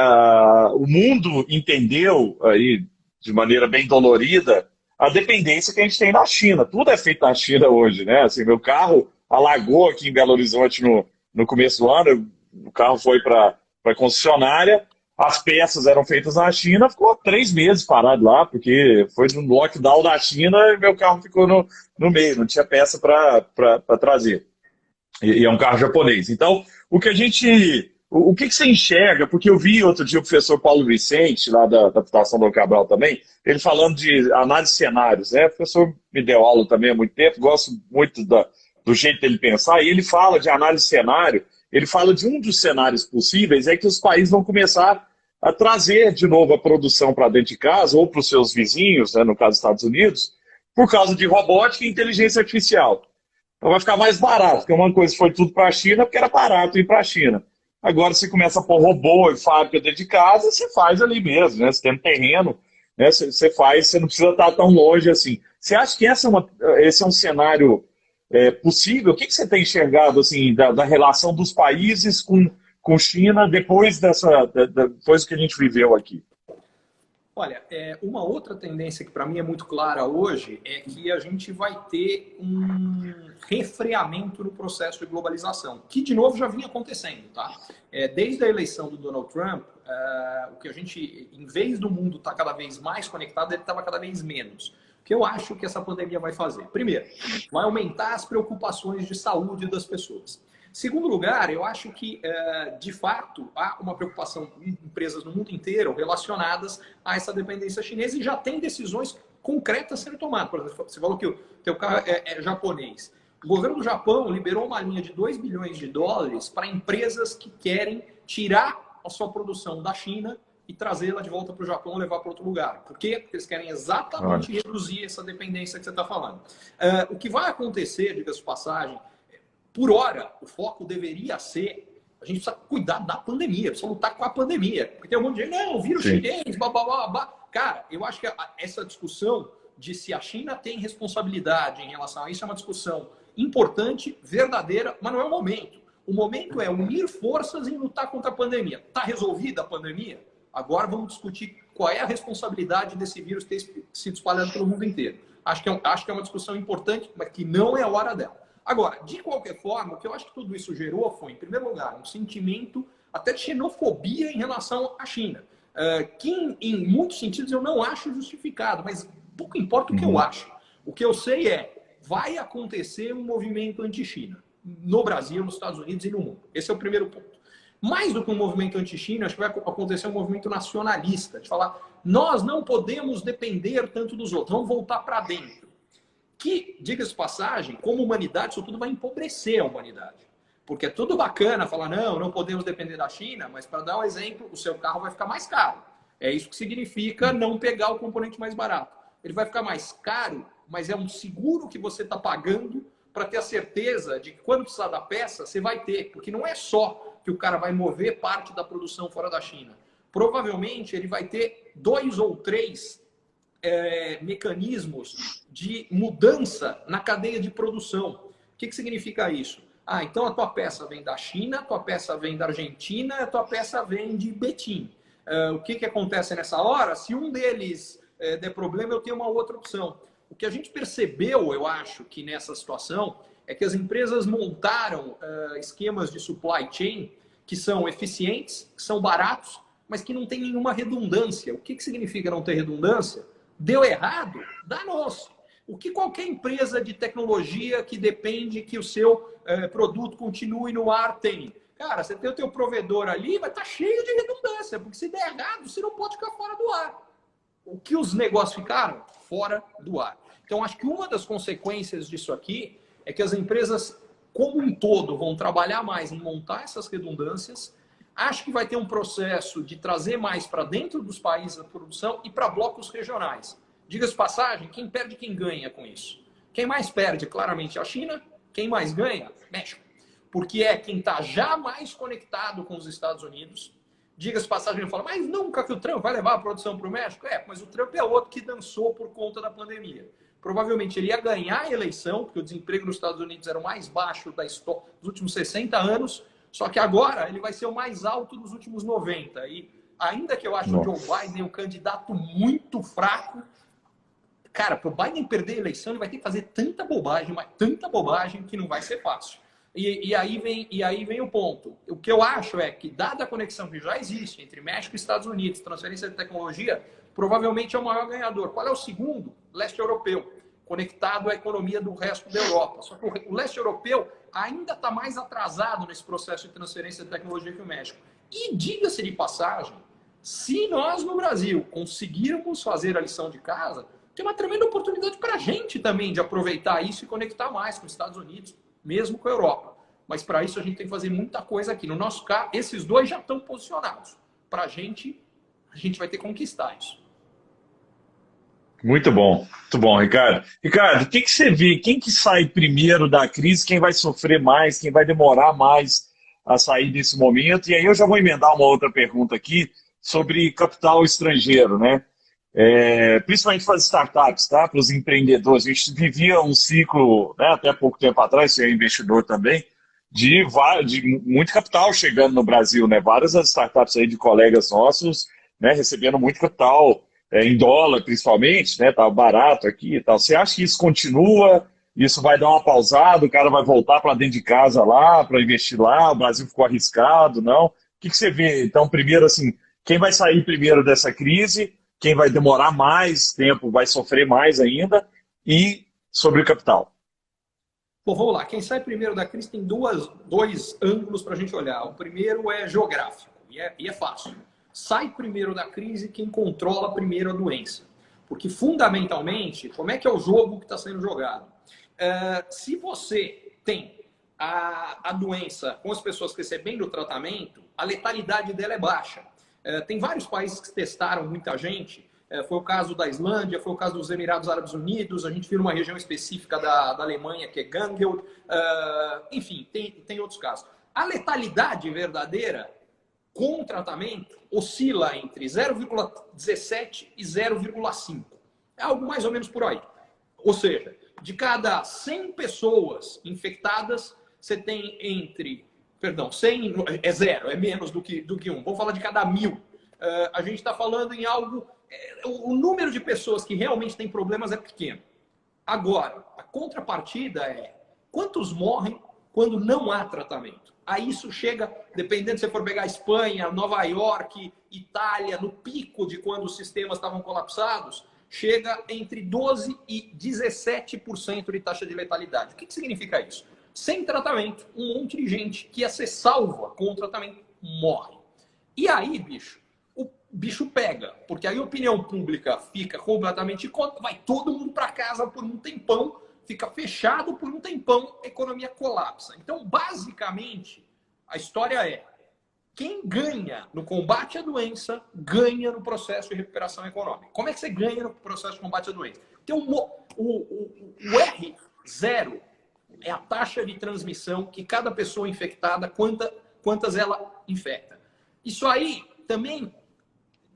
[SPEAKER 1] O mundo entendeu aí, de maneira bem dolorida, a dependência que a gente tem na China. Tudo é feito na China hoje. Né? Assim, meu carro alagou aqui em Belo Horizonte no começo do ano, o carro foi para a concessionária, as peças eram feitas na China, ficou 3 meses parado lá, porque foi no lockdown da China e meu carro ficou no meio, não tinha peça para trazer. E é um carro japonês. Então, o que você enxerga? Porque eu vi outro dia o professor Paulo Vicente, lá da Fundação Dom Cabral também, ele falando de análise de cenários. Né? O professor me deu aula também há muito tempo, gosto muito do jeito dele pensar, e ele fala de análise de cenário. Ele fala de um dos cenários possíveis é que os países vão começar a trazer de novo a produção para dentro de casa ou para os seus vizinhos, né, no caso dos Estados Unidos, por causa de robótica e inteligência artificial. Então vai ficar mais barato, porque uma coisa foi tudo para a China, porque era barato ir para a China. Agora você começa a pôr robô e fábrica dentro de casa, você faz ali mesmo, né? Você tem um terreno, né? Você faz, você não precisa estar tão longe assim. Você acha que esse é um cenário possível? O que você tem enxergado assim, da relação dos países com China depois depois do que a gente viveu aqui?
[SPEAKER 2] Olha, uma outra tendência que para mim é muito clara hoje é que a gente vai ter um refreamento no processo de globalização, que de novo já vinha acontecendo, tá? Desde a eleição do Donald Trump, o que a gente, em vez do mundo estar cada vez mais conectado, ele estava cada vez menos. O que eu acho que essa pandemia vai fazer? Primeiro, vai aumentar as preocupações de saúde das pessoas. Segundo lugar, eu acho que, de fato, há uma preocupação em empresas no mundo inteiro relacionadas a essa dependência chinesa e já tem decisões concretas sendo tomadas. Por exemplo, você falou que o teu carro é japonês. O governo do Japão liberou uma linha de 2 bilhões de dólares para empresas que querem tirar a sua produção da China e trazê-la de volta para o Japão ou levar para outro lugar. Por quê? Porque eles querem exatamente reduzir essa dependência que você está falando. O que vai acontecer, diga-se de passagem, por hora, o foco deveria ser, a gente precisa cuidar da pandemia, precisa lutar com a pandemia. Porque tem um monte de gente, não, vírus chinês, blá, blá, blá, blá. Cara, eu acho que essa discussão de se a China tem responsabilidade em relação a isso é uma discussão importante, verdadeira, mas não é o momento. O momento é unir forças em lutar contra a pandemia. Está resolvida a pandemia? Agora vamos discutir qual é a responsabilidade desse vírus ter sido espalhado pelo mundo inteiro. Acho que é uma discussão importante, mas que não é a hora dela. Agora, de qualquer forma, o que eu acho que tudo isso gerou foi, em primeiro lugar, um sentimento até de xenofobia em relação à China, que em muitos sentidos eu não acho justificado, mas pouco importa o que eu acho. O que eu sei é, vai acontecer um movimento anti-China no Brasil, nos Estados Unidos e no mundo. Esse é o primeiro ponto. Mais do que um movimento anti-China, acho que vai acontecer um movimento nacionalista, de falar, nós não podemos depender tanto dos outros, vamos voltar para dentro. Que, diga-se de passagem, como humanidade, isso tudo vai empobrecer a humanidade. Porque é tudo bacana falar, não podemos depender da China, mas para dar um exemplo, o seu carro vai ficar mais caro. É isso que significa não pegar o componente mais barato. Ele vai ficar mais caro, mas é um seguro que você está pagando para ter a certeza de que quando precisar da peça, você vai ter. Porque não é só que o cara vai mover parte da produção fora da China. Provavelmente ele vai ter 2 ou 3 mecanismos de mudança na cadeia de produção. O que significa isso? Então a tua peça vem da China, a tua peça vem da Argentina, a tua peça vem de Betim. O que acontece nessa hora? Se um deles der problema, eu tenho uma outra opção. O que a gente percebeu, eu acho, que nessa situação, é que as empresas montaram esquemas de supply chain que são eficientes, que são baratos, mas que não tem nenhuma redundância. O que significa não ter redundância? Deu errado? Danou-se. O que qualquer empresa de tecnologia que depende que o seu produto continue no ar tem. Cara, você tem o teu provedor ali, vai estar cheio de redundância, porque se der errado, você não pode ficar fora do ar. O que os negócios ficaram? Fora do ar. Então, acho que uma das consequências disso aqui é que as empresas, como um todo, vão trabalhar mais em montar essas redundâncias. Acho que vai ter um processo de trazer mais para dentro dos países a produção e para blocos regionais. Diga-se passagem, quem perde, quem ganha com isso? Quem mais perde, claramente, é a China. Quem mais ganha? México. Porque é quem está já mais conectado com os Estados Unidos. Diga-se passagem, ele fala, mas nunca que o Trump vai levar a produção para o México? Mas o Trump é outro que dançou por conta da pandemia. Provavelmente ele ia ganhar a eleição, porque o desemprego nos Estados Unidos era o mais baixo dos últimos 60 anos, só que agora ele vai ser o mais alto dos últimos 90. E ainda que eu acho o Joe Biden um candidato muito fraco, cara, para o Biden perder a eleição, ele vai ter que fazer tanta bobagem, mas tanta bobagem que não vai ser fácil. E aí vem o ponto. O que eu acho é que, dada a conexão que já existe entre México e Estados Unidos, transferência de tecnologia, provavelmente é o maior ganhador. Qual é o segundo? Leste europeu, conectado à economia do resto da Europa. Só que o leste europeu ainda está mais atrasado nesse processo de transferência de tecnologia que o México. E, diga-se de passagem, se nós no Brasil conseguirmos fazer a lição de casa, tem uma tremenda oportunidade para a gente também de aproveitar isso e conectar mais com os Estados Unidos, mesmo com a Europa. Mas para isso a gente tem que fazer muita coisa aqui. No nosso caso, esses dois já estão posicionados. Para a gente vai ter que conquistar isso.
[SPEAKER 1] Muito bom, Ricardo. Ricardo, o que você vê? Quem que sai primeiro da crise? Quem vai sofrer mais? Quem vai demorar mais a sair desse momento? E aí eu já vou emendar uma outra pergunta aqui sobre capital estrangeiro, né? Principalmente para as startups, tá? Para os empreendedores. A gente vivia um ciclo, né, até pouco tempo atrás, você é investidor também, de muito capital chegando no Brasil, né? Várias das startups aí de colegas nossos, né, recebendo muito capital, em dólar principalmente, né? Tá barato aqui e tal. Você acha que isso continua? Isso vai dar uma pausada? O cara vai voltar para dentro de casa lá, para investir lá? O Brasil ficou arriscado? Não? O que você vê? Então, primeiro, assim, quem vai sair primeiro dessa crise? Quem vai demorar mais tempo vai sofrer mais ainda, e sobre o capital.
[SPEAKER 2] Bom, vamos lá. Quem sai primeiro da crise tem dois ângulos para a gente olhar. O primeiro é geográfico, e é fácil. Sai primeiro da crise quem controla primeiro a doença. Porque, fundamentalmente, como é que é o jogo que está sendo jogado? Se você tem a doença com as pessoas recebendo o tratamento, a letalidade dela é baixa. Tem vários países que testaram muita gente. Foi o caso da Islândia, foi o caso dos Emirados Árabes Unidos. A gente viu uma região específica da Alemanha, que é Gangel. Enfim, tem outros casos. A letalidade verdadeira com tratamento oscila entre 0,17 e 0,5. É algo mais ou menos por aí. Ou seja, de cada 100 pessoas infectadas, você tem entre... Perdão, 100 é zero, é menos do que 1. Vamos falar de cada 1000. A gente está falando em algo... O número de pessoas que realmente têm problemas é pequeno. Agora, a contrapartida é quantos morrem quando não há tratamento. Aí isso chega, dependendo se você for pegar Espanha, Nova York, Itália, no pico de quando os sistemas estavam colapsados, chega entre 12% e 17% de taxa de letalidade. O que significa isso? Sem tratamento, um monte de gente que ia ser salva com o tratamento morre. E aí, o bicho pega, porque aí a opinião pública fica completamente contra, vai todo mundo para casa por um tempão, fica fechado por um tempão, a economia colapsa. Então, basicamente, a história é: quem ganha no combate à doença, ganha no processo de recuperação econômica. Como é que você ganha no processo de combate à doença? Então, o R0 é a taxa de transmissão que cada pessoa infectada, quantas ela infecta. Isso aí também,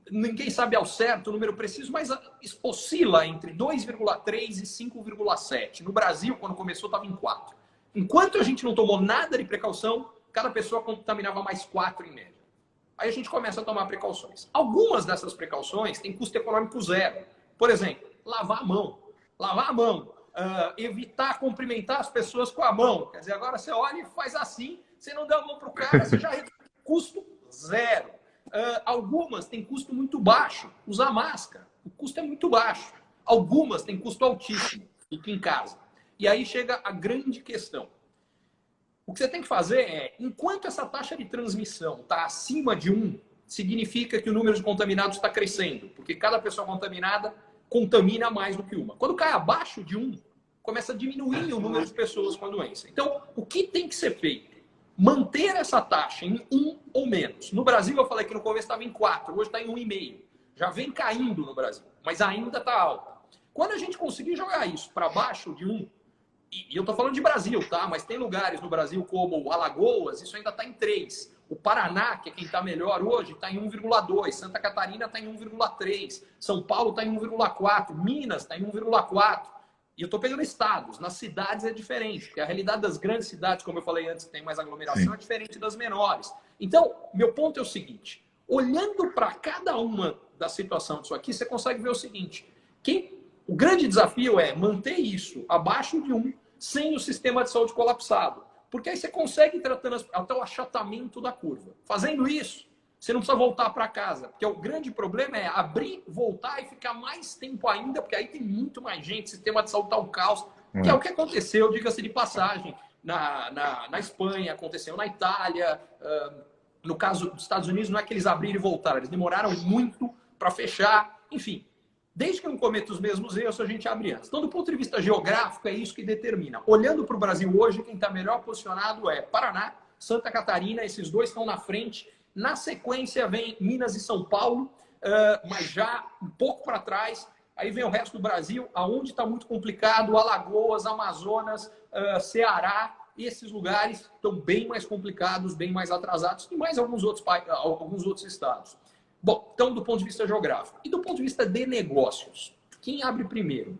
[SPEAKER 2] ninguém sabe ao certo o número preciso, mas oscila entre 2,3 e 5,7. No Brasil, quando começou, estava em 4. Enquanto a gente não tomou nada de precaução, cada pessoa contaminava mais 4 em média. Aí a gente começa a tomar precauções. Algumas dessas precauções têm custo econômico zero. Por exemplo, lavar a mão. Lavar a mão. Evitar cumprimentar as pessoas com a mão. Quer dizer, agora você olha e faz assim, você não dá a mão para o cara, você já reduz custo zero. Algumas têm custo muito baixo. Usar máscara. O custo é muito baixo. Algumas têm custo altíssimo. Fica em casa. E aí chega a grande questão. O que você tem que fazer é, enquanto essa taxa de transmissão está acima de 1, significa que o número de contaminados está crescendo, porque cada pessoa contaminada contamina mais do que uma. Quando cai abaixo de 1, começa a diminuir o número de pessoas com a doença. Então, o que tem que ser feito? Manter essa taxa em 1 ou menos. No Brasil, eu falei que no começo estava em 4, hoje está em 1,5. Já vem caindo no Brasil, mas ainda está alta. Quando a gente conseguir jogar isso para baixo de 1, e eu estou falando de Brasil, tá? Mas tem lugares no Brasil como Alagoas, isso ainda está em 3. O Paraná, que é quem está melhor hoje, está em 1,2. Santa Catarina está em 1,3. São Paulo está em 1,4. Minas está em 1,4. E eu estou pegando estados. Nas cidades é diferente, porque a realidade das grandes cidades, como eu falei antes, que tem mais aglomeração, Sim. É diferente das menores. Então, meu ponto é o seguinte. Olhando para cada uma da situação disso aqui, você consegue ver o seguinte. O grande desafio é manter isso abaixo de 1, sem o sistema de saúde colapsado. Porque aí você consegue ir tratando até o achatamento da curva. Fazendo isso, você não precisa voltar para casa. Porque o grande problema é abrir, voltar e ficar mais tempo ainda, porque aí tem muito mais gente, o sistema de saúde está um caos. Que é o que aconteceu, diga-se de passagem, na Espanha, aconteceu na Itália. No caso dos Estados Unidos, não é que eles abriram e voltaram, eles demoraram muito para fechar. Enfim, desde que não cometa os mesmos erros, a gente abre antes. Então, do ponto de vista geográfico, é isso que determina. Olhando para o Brasil hoje, quem está melhor posicionado é Paraná, Santa Catarina, esses dois estão na frente. Na sequência, vem Minas e São Paulo, mas já um pouco para trás. Aí vem o resto do Brasil, aonde está muito complicado, Alagoas, Amazonas, Ceará. Esses lugares estão bem mais complicados, bem mais atrasados, e mais alguns outros estados. Bom, então do ponto de vista geográfico. E do ponto de vista de negócios, quem abre primeiro?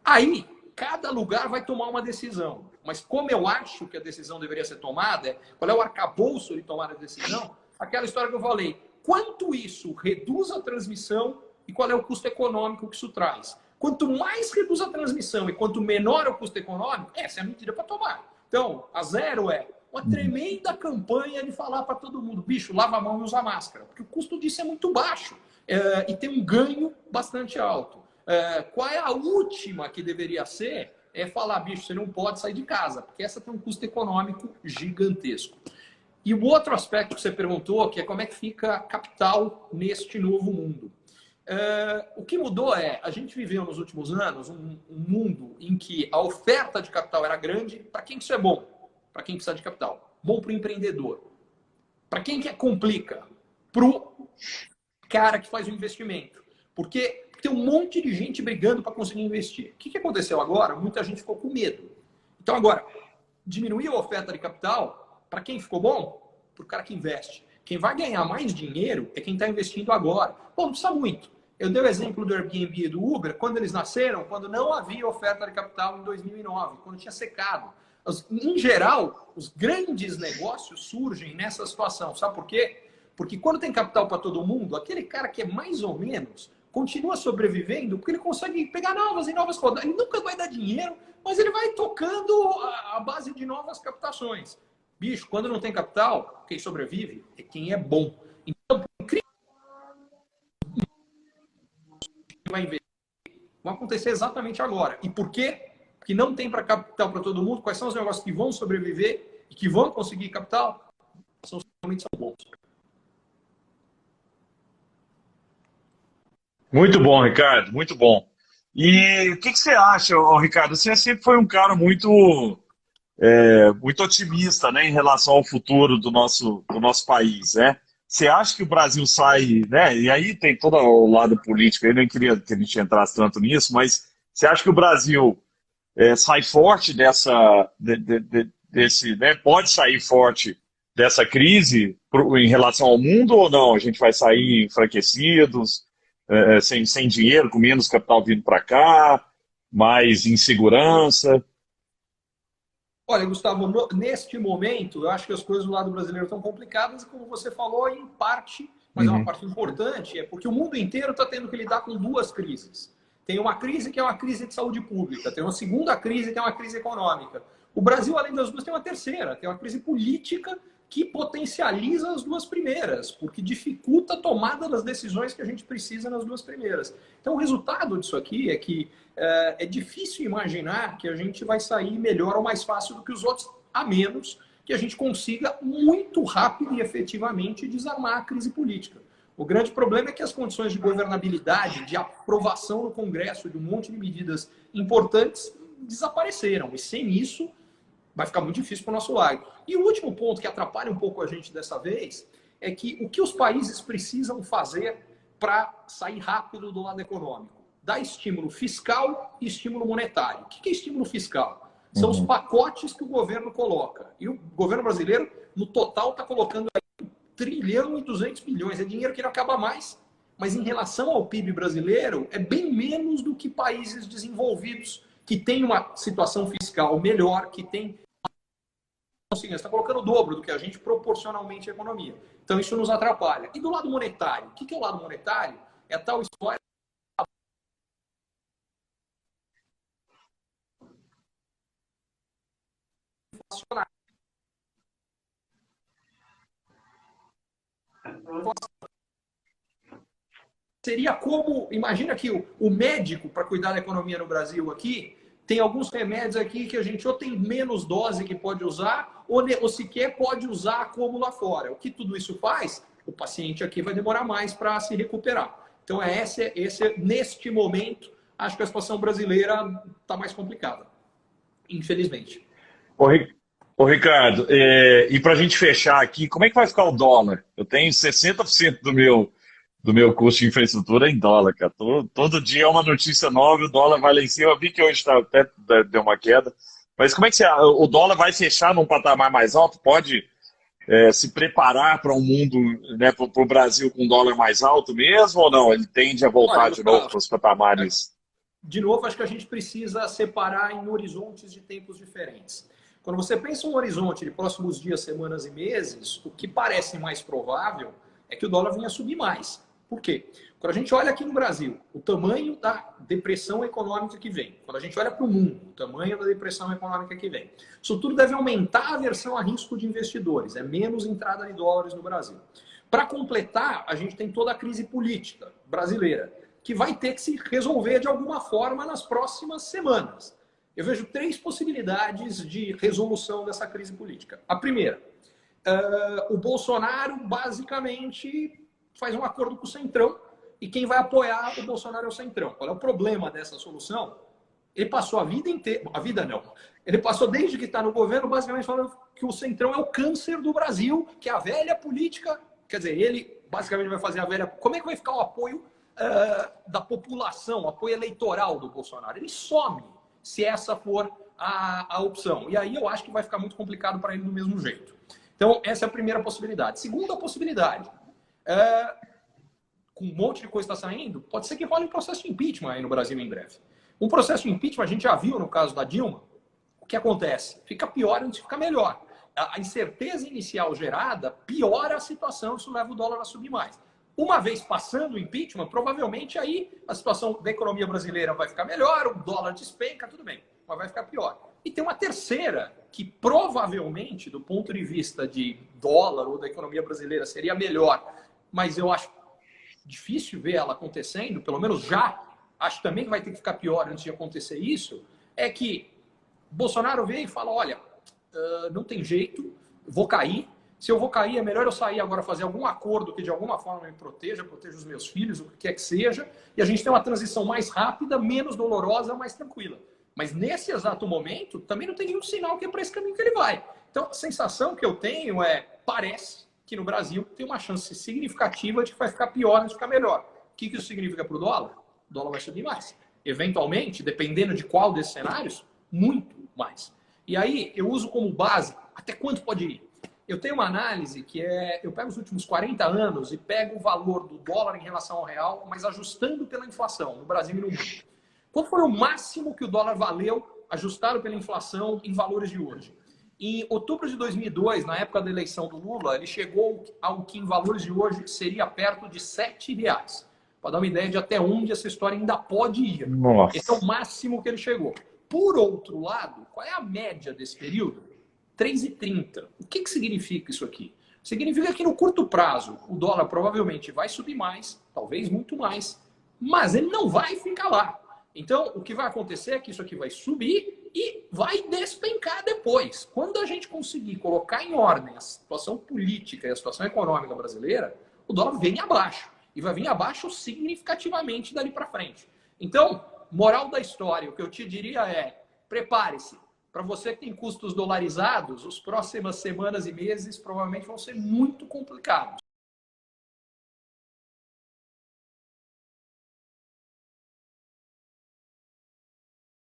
[SPEAKER 2] Aí, cada lugar vai tomar uma decisão. Mas como eu acho que a decisão deveria ser tomada, qual é o arcabouço de tomar a decisão? Aquela história que eu falei. Quanto isso reduz a transmissão e qual é o custo econômico que isso traz? Quanto mais reduz a transmissão e quanto menor é o custo econômico, essa é a medida para tomar. Então, a zero é uma tremenda campanha de falar para todo mundo, bicho, lava a mão e usa máscara, porque o custo disso é muito baixo e tem um ganho bastante alto. Qual é a última que deveria ser? É falar, bicho, você não pode sair de casa, porque essa tem um custo econômico gigantesco. E o outro aspecto que você perguntou, que é como é que fica a capital neste novo mundo. O que mudou é, a gente viveu nos últimos anos um mundo em que a oferta de capital era grande. Para quem isso é bom? Para quem precisa de capital. Bom para o empreendedor. Para quem que complica? Para o cara que faz o investimento. Porque tem um monte de gente brigando para conseguir investir. O que aconteceu agora? Muita gente ficou com medo. Então agora, diminuiu a oferta de capital, para quem ficou bom? Para o cara que investe. Quem vai ganhar mais dinheiro é quem está investindo agora. Bom, não precisa muito. Eu dei o exemplo do Airbnb e do Uber, quando eles nasceram, quando não havia oferta de capital em 2009, quando tinha secado. Em geral, os grandes negócios surgem nessa situação. Sabe por quê? Porque quando tem capital para todo mundo, aquele cara que é mais ou menos continua sobrevivendo porque ele consegue pegar novas e novas rodadas. Ele nunca vai dar dinheiro, mas ele vai tocando a base de novas captações. Bicho, quando não tem capital, quem sobrevive é quem é bom. Então, vai investir vão acontecer exatamente agora. E por quê? Porque não tem para capital para todo mundo. Quais são os negócios que vão sobreviver e que vão conseguir capital? São os que realmente são bons.
[SPEAKER 1] Muito bom, Ricardo, muito bom. E o que você acha, ô, Ricardo? Você sempre foi um cara muito otimista, né, em relação ao futuro do nosso país, né? Você acha que o Brasil sai, né? E aí tem todo o lado político, eu nem queria que a gente entrasse tanto nisso, mas você acha que o Brasil sai forte desse, né? Pode sair forte dessa crise em relação ao mundo ou não? A gente vai sair enfraquecidos, sem dinheiro, com menos capital vindo para cá, mais insegurança?
[SPEAKER 2] Olha, Gustavo, neste momento, eu acho que as coisas do lado brasileiro estão complicadas, e como você falou, em parte, mas é uma
[SPEAKER 1] Uhum.
[SPEAKER 2] parte importante, é porque o mundo inteiro está tendo que lidar com duas crises. Tem uma crise que é uma crise de saúde pública, tem uma segunda crise que é uma crise econômica. O Brasil, além das duas, tem uma terceira, tem uma crise política que potencializa as duas primeiras, porque dificulta a tomada das decisões que a gente precisa nas duas primeiras. Então, o resultado disso aqui é que é difícil imaginar que a gente vai sair melhor ou mais fácil do que os outros, a menos que a gente consiga muito rápido e efetivamente desarmar a crise política. O grande problema é que as condições de governabilidade, de aprovação no Congresso de um monte de medidas importantes desapareceram. E sem isso, vai ficar muito difícil para o nosso lado. E o último ponto que atrapalha um pouco a gente dessa vez é que o que os países precisam fazer para sair rápido do lado econômico? Dar estímulo fiscal e estímulo monetário. O que é estímulo fiscal? São os pacotes que o governo coloca. E o governo brasileiro, no total, está colocando aí 1 trilhão e 200 bilhões. É dinheiro que não acaba mais. Mas em relação ao PIB brasileiro, é bem menos do que países desenvolvidos que têm uma situação fiscal melhor, que tem está colocando o dobro do que a gente proporcionalmente à economia. Então isso nos atrapalha. E do lado monetário? O que é o lado monetário? É a tal história inflacionária. Seria como, imagina que o médico, para cuidar da economia no Brasil aqui, tem alguns remédios aqui que a gente ou tem menos dose que pode usar, ou sequer pode usar como lá fora. O que tudo isso faz? O paciente aqui vai demorar mais para se recuperar. Então, neste momento, acho que a situação brasileira está mais complicada, infelizmente.
[SPEAKER 1] Ô, ô, Ricardo, e para a gente fechar aqui, como é que vai ficar o dólar? Eu tenho 60% do meu custo de infraestrutura em dólar, cara. Todo dia é uma notícia nova, o dólar vai lá em cima. Eu vi que hoje até deu uma queda. Mas como é que o dólar vai fechar num patamar mais alto? Pode se preparar para um mundo, né, para o Brasil com dólar mais alto mesmo ou não? Ele tende a voltar
[SPEAKER 2] Olha,
[SPEAKER 1] de novo
[SPEAKER 2] Gustavo,
[SPEAKER 1] para os patamares?
[SPEAKER 2] de novo, acho que a gente precisa separar em horizontes de tempos diferentes. Quando você pensa um horizonte de próximos dias, semanas e meses, o que parece mais provável é que o dólar venha subir mais. Por quê? Quando a gente olha aqui no Brasil, o tamanho da depressão econômica que vem, quando a gente olha para o mundo, o tamanho da depressão econômica que vem, isso tudo deve aumentar a aversão a risco de investidores, é menos entrada de dólares no Brasil. Para completar, a gente tem toda a crise política brasileira, que vai ter que se resolver de alguma forma nas próximas semanas. Eu vejo 3 possibilidades de resolução dessa crise política. A primeira, o Bolsonaro basicamente faz um acordo com o Centrão e quem vai apoiar o Bolsonaro é o Centrão. Qual é o problema dessa solução? Ele passou a vida inteira... A vida não. Ele passou desde que está no governo basicamente falando que o Centrão é o câncer do Brasil, que é a velha política... Quer dizer, ele basicamente vai fazer a velha... Como é que vai ficar o apoio da população, o apoio eleitoral do Bolsonaro? Ele some se essa for a opção. E aí eu acho que vai ficar muito complicado para ele do mesmo jeito. Então, essa é a primeira possibilidade. Segunda possibilidade... com um monte de coisa está saindo, pode ser que role um processo de impeachment aí no Brasil em breve. Um processo de impeachment, a gente já viu no caso da Dilma, o que acontece? Fica pior antes de ficar melhor. A incerteza inicial gerada piora a situação, isso leva o dólar a subir mais. Uma vez passando o impeachment, provavelmente aí a situação da economia brasileira vai ficar melhor, o dólar despenca, tudo bem, mas vai ficar pior. E tem uma terceira, que provavelmente, do ponto de vista de dólar ou da economia brasileira, seria melhor, mas eu acho difícil ver ela acontecendo, pelo menos já acho também que vai ter que ficar pior antes de acontecer isso, é que Bolsonaro vem e fala, olha, não tem jeito, vou cair. Se eu vou cair, é melhor eu sair agora, fazer algum acordo que de alguma forma me proteja os meus filhos, o que quer que seja, e a gente tem uma transição mais rápida, menos dolorosa, mais tranquila. Mas nesse exato momento, também não tem nenhum sinal que é para esse caminho que ele vai. Então, a sensação que eu tenho parece que no Brasil tem uma chance significativa de que vai ficar pior antes de ficar melhor. O que isso significa para o dólar? O dólar vai subir mais. Eventualmente, dependendo de qual desses cenários, muito mais. E aí, eu uso como base até quanto pode ir. Eu tenho uma análise que eu pego os últimos 40 anos e pego o valor do dólar em relação ao real, mas ajustando pela inflação no Brasil e no mundo. Qual foi o máximo que o dólar valeu, ajustado pela inflação, em valores de hoje? Em outubro de 2002, na época da eleição do Lula, ele chegou ao que em valores de hoje seria perto de R$7. Para dar uma ideia de até onde essa história ainda pode ir.
[SPEAKER 1] Nossa.
[SPEAKER 2] Esse é o máximo que ele chegou. Por outro lado, qual é a média desse período? 3,30. O que significa isso aqui? Significa que no curto prazo o dólar provavelmente vai subir mais, talvez muito mais, mas ele não vai ficar lá. Então, o que vai acontecer é que isso aqui vai subir e vai despencar depois. Quando a gente conseguir colocar em ordem a situação política e a situação econômica brasileira, o dólar vem abaixo. E vai vir abaixo significativamente dali para frente. Então, moral da história, o que eu te diria é, prepare-se. Para você que tem custos dolarizados, as próximas semanas e meses provavelmente vão ser muito complicados.